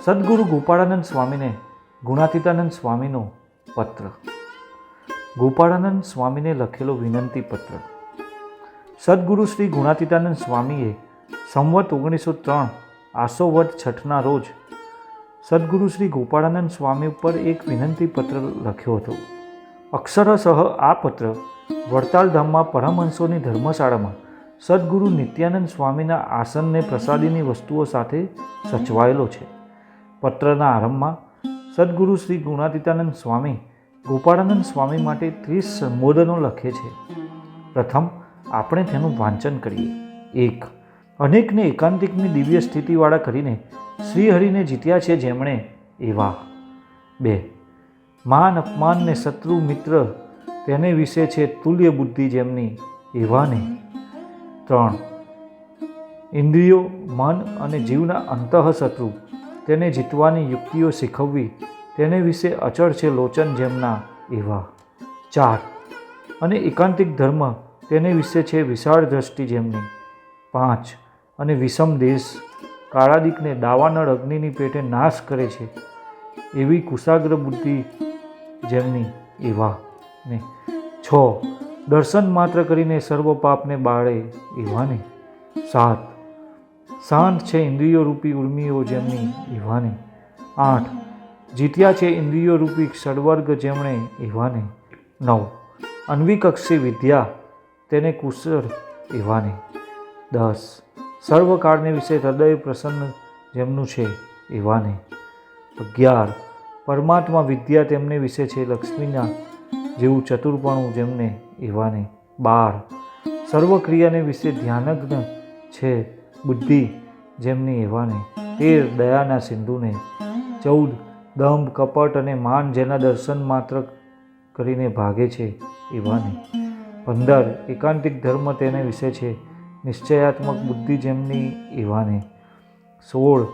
સદગુરુ ગોપાળાનંદ સ્વામીને ગુણાતીતાનંદ સ્વામીનો પત્ર. ગોપાળાનંદ સ્વામીને લખેલો વિનંતી પત્ર. સદગુરુ શ્રી ગુણાતીતાનંદ સ્વામીએ સંવત 1903 આસો વદ છઠના રોજ સદગુરુ શ્રી ગોપાળાનંદ સ્વામી ઉપર એક વિનંતી પત્ર લખ્યો હતો. અક્ષરશઃ આ પત્ર વડતાલ ધામમાં પરમહંસોની ધર્મશાળામાં સદગુરુ નિત્યાનંદ સ્વામીના આસનને પ્રસાદીની વસ્તુઓ સાથે સચવાયેલો છે. પત્રના આરંભમાં સદગુરુ શ્રી ગુણાતીતાનંદ સ્વામી ગોપાળાનંદ સ્વામી માટે 30 સંબોધનો લખે છે. પ્રથમ આપણે તેનું વાંચન કરીએ. 1. અનેકને એકાંતિકની દિવ્ય સ્થિતિવાળા કરીને શ્રીહરિને જીત્યા છે જેમણે એવા. 2. માન અપમાન ને શત્રુ મિત્ર તેને વિશે છે તુલ્ય બુદ્ધિ જેમની એવાને. 3. ઇન્દ્રિયો મન અને જીવના અંતઃશત્રુ તેને જીતવાની યુક્તિઓ શીખવવી તેને વિશે અચળ છે લોચન જેમના એવા. 4. અને એકાંતિક ધર્મ તેને વિશે છે વિશાળ દ્રષ્ટિ જેમની. 5. અને વિષમ દેશ કાળાદિકને દાવાનળ અગ્નિની પેટે નાશ કરે છે એવી કુશાગ્ર બુદ્ધિ જેમની એવા ને. 6. દર્શન માત્ર કરીને સર્વ પાપને બાળે એવાને. 7. શાંત છે ઇન્દ્રિયો રૂપી ઉર્મિઓ જેમની એવાને. 8. જીત્યા છે ઇન્દ્રિયો રૂપી ષડવર્ગ જેમણે એવાને. 9. અન્વિકક્ષી વિદ્યા તેને કુશળ એવાને. 10. સર્વકાળને વિશે હૃદય પ્રસન્ન જેમનું છે એવાને. 11. પરમાત્મા વિદ્યા તેમને વિશે છે લક્ષ્મીના જેવું ચતુરપણું જેમને એવાને. 12. સર્વક્રિયાને વિશે ધ્યાનજ્ઞ છે બુદ્ધિ જેમની એવાને. 13. દયાના સિંધુને. 14. દંભ કપટ અને માન જેના દર્શન માત્ર કરીને ભાગે છે એવાને. 15. એકાંતિક ધર્મ તેને વિશે છે નિશ્ચયાત્મક બુદ્ધિ જેમની એવાને. 16.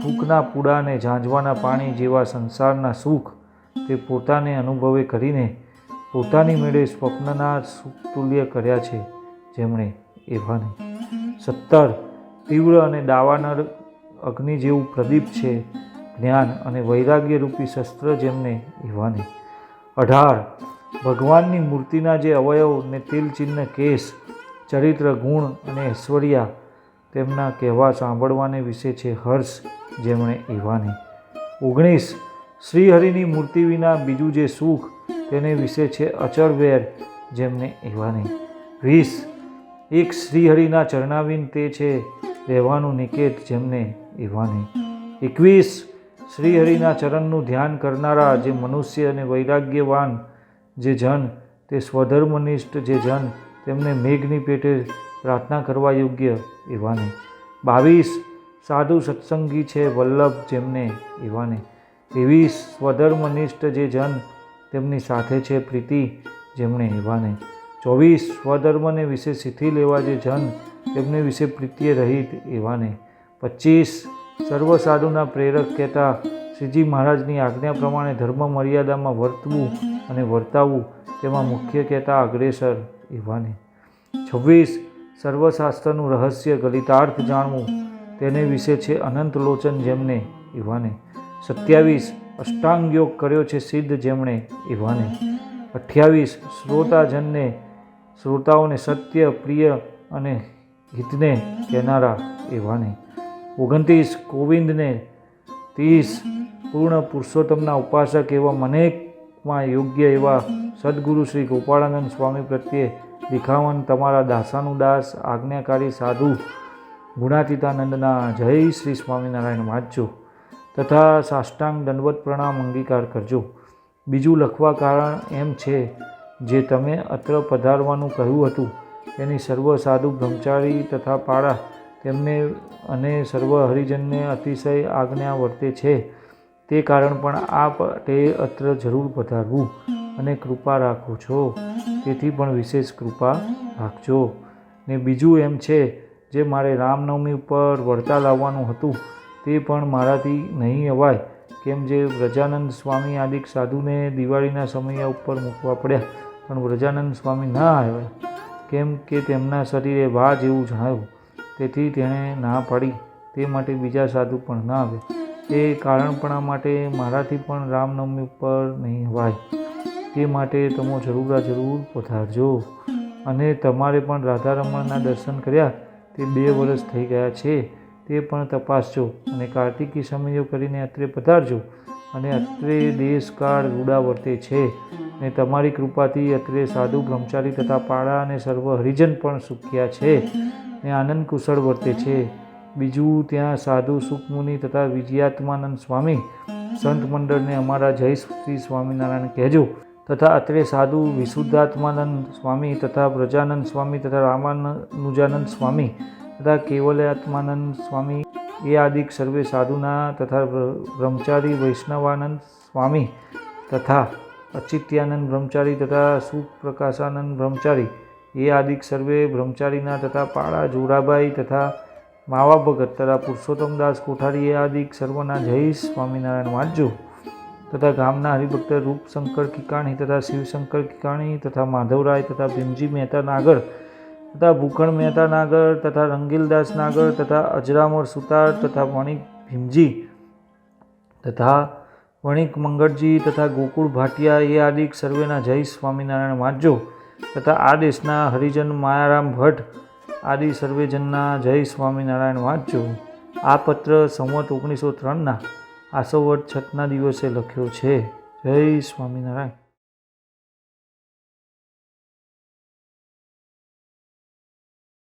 થૂકના પૂડાને ઝાંઝવાના પાણી જેવા સંસારના સુખ તે પોતાને અનુભવે કરીને પોતાની મેળે સ્વપ્નના સુખતુલ્ય કર્યા છે જેમણે એવાને. 17. તીવ્ર અને દાવાનળ અગ્નિ જેવું પ્રદીપ છે જ્ઞાન અને વૈરાગ્ય રૂપી શસ્ત્ર જેમને એવાને. 18. ભગવાનની મૂર્તિના જે અવયવ ને તિલચિહ્ન કેશ ચરિત્ર ગુણ અને ઐશ્વર્યા તેમના કહેવા સાંભળવાને વિશે છે હર્ષ જેમણે એવાને. 19. શ્રીહરિની મૂર્તિ વિના બીજું જે સુખ તેને વિશે છે અચળ વેર જેમને એવાને. 20. એક શ્રીહરિના ચરણાવીન તે છે રહેવાનું નિકેત જેમને એવાને. 21. શ્રીહરિના ચરણનું ધ્યાન કરનારા જે મનુષ્ય અને વૈરાગ્યવાન જે જન તે સ્વધર્મનિષ્ઠ જે જન તેમને મેઘની પેટે પ્રાર્થના કરવા યોગ્ય એવાને. 22. સાધુ સત્સંગી છે વલ્લભ જેમને એવાને. 23. સ્વધર્મનિષ્ઠ જે જન તેમની સાથે છે પ્રીતિ જેમણે એવાને. 24. સ્વધર્મને વિશે શિથિલ એવા જે જન તેમને વિશે પ્રીતિએ રહિત એવાને. 25. સર્વ સાધુના પ્રેરક કહેતા શ્રીજી મહારાજની આજ્ઞા પ્રમાણે ધર્મ મર્યાદામાં વર્તવું અને વર્તાવવું તેમાં મુખ્ય કહેતા અગ્રેસર એવાને. 26. સર્વશાસ્ત્રનું રહસ્ય ગલિતાર્થ જાણવું તેને વિશે છે અનંત લોચન જેમને એવાને. 27. અષ્ટાંગ યોગ કર્યો છે સિદ્ધ જેમણે એવાને. 28. શ્રોતાઓને સત્ય પ્રિય અને હિતને કહેનારા એવાને. 29. ગોવિંદને. 30. પૂર્ણ પુરુષોત્તમના ઉપાસક એવા મનેકમાં યોગ્ય એવા સદગુરુ શ્રી ગોપાળાનંદ સ્વામી પ્રત્યે દિખાવન તમારા દાસાનું દાસ આજ્ઞાકારી સાધુ ગુણાતીતાનંદના જય શ્રી સ્વામિનારાયણ વાંચજો તથા સાષ્ટાંગ દંડવત પ્રણામ અંગીકાર કરજો. બીજું લખવા કારણ એમ છે જે તમે અત્ર પધારવાનું કહ્યું હતું તેની સર્વ સાધુ બ્રહ્મચારી તથા પાળા તેમને અને સર્વ હરિજનને અતિશય આજ્ઞા વર્તે છે તે કારણ પણ આપ તે અત્ર જરૂર પધારવું અને કૃપા રાખો છો તેથી પણ વિશેષ કૃપા રાખજો. ને બીજું એમ છે જે મારે રામનવમી ઉપર વડતાલ આવવાનું હતું તે પણ મારાથી નહીં અવાય કેમ જે વ્રજાનંદ સ્વામી આદિક સાધુને દિવાળીના સમય ઉપર મૂકવા પડ્યા પણ વ્રજાનંદ સ્વામી ના આવ્યા કેમ કે તેમના શરીરે વા જેવું જણાયું તેથી તેણે ના પાડી તે માટે બીજા સાધુ પણ ના આવ્યા એ કારણપણા માટે મારાથી પણ રામનવમી ઉપર નહીં હવાય. તે માટે તમે જરૂર પધારજો. અને તમારે પણ રાધારમણના દર્શન કર્યા તે 2 વર્ષ થઈ ગયા છે તે પણ તપાસજો. અને કાર્તિકી સમયો કરીને અત્રે પધારજો. અને અત્રે દેશકાળ રૂડા વર્તે છે. ને તમારી કૃપાથી અત્રે સાધુ બ્રહ્મચારી તથા પાડા અને સર્વ હરિજન પણ સુખ્યા છે ને આનંદ કુશળ વર્તે છે. બીજું ત્યાં સાધુ સુખમુનિ તથા વિજયાત્માનંદ સ્વામી સંત મંડળને અમારા જય શ્રી સ્વામિનારાયણ કહેજો. તથા અત્રે સાધુ વિશુદ્ધાત્માનંદ સ્વામી તથા બ્રજાનંદ સ્વામી તથા રામાનુજાનંદ સ્વામી તથા કેવલ્યાત્માનંદ સ્વામી એ આદિક સર્વે સાધુના તથા બ્રહ્મચારી વૈષ્ણવાનંદ સ્વામી તથા અચિત્યાનંદ બ્રહ્મચારી તથા સુપ્રકાશાનંદ બ્રહ્મચારી એ આદિક સર્વે બ્રહ્મચારીના તથા પાળા જોરાબાઈ તથા માવા ભગત તથા પુરુષોત્તમદાસ કોઠારી એ આદિક સર્વના જય સ્વામિનારાયણ વાંચજો. તથા ગામના હરિભક્ત રૂપશંકર કિકાણી તથા શિવશંકર કિકાણી તથા માધવરાય તથા ભીમજી મહેતા નાગર તથા ભૂખણ મહેતા નાગર તથા રંગીલદાસ નાગર તથા અજરામર સુતાર તથા વણિક ભીમજી તથા વણિક મંગળજી તથા ગોકુળ ભાટિયા એ આદિક સર્વેના જય સ્વામિનારાયણ વાંચજો. તથા આ દેશના હરિજન માયારામ ભટ્ટ આદિ સર્વેજનના જય સ્વામિનારાયણ વાંચજો. આ પત્ર સંવત 1903ના આસો વડ છઠના દિવસે લખ્યો છે. જય સ્વામિનારાયણ.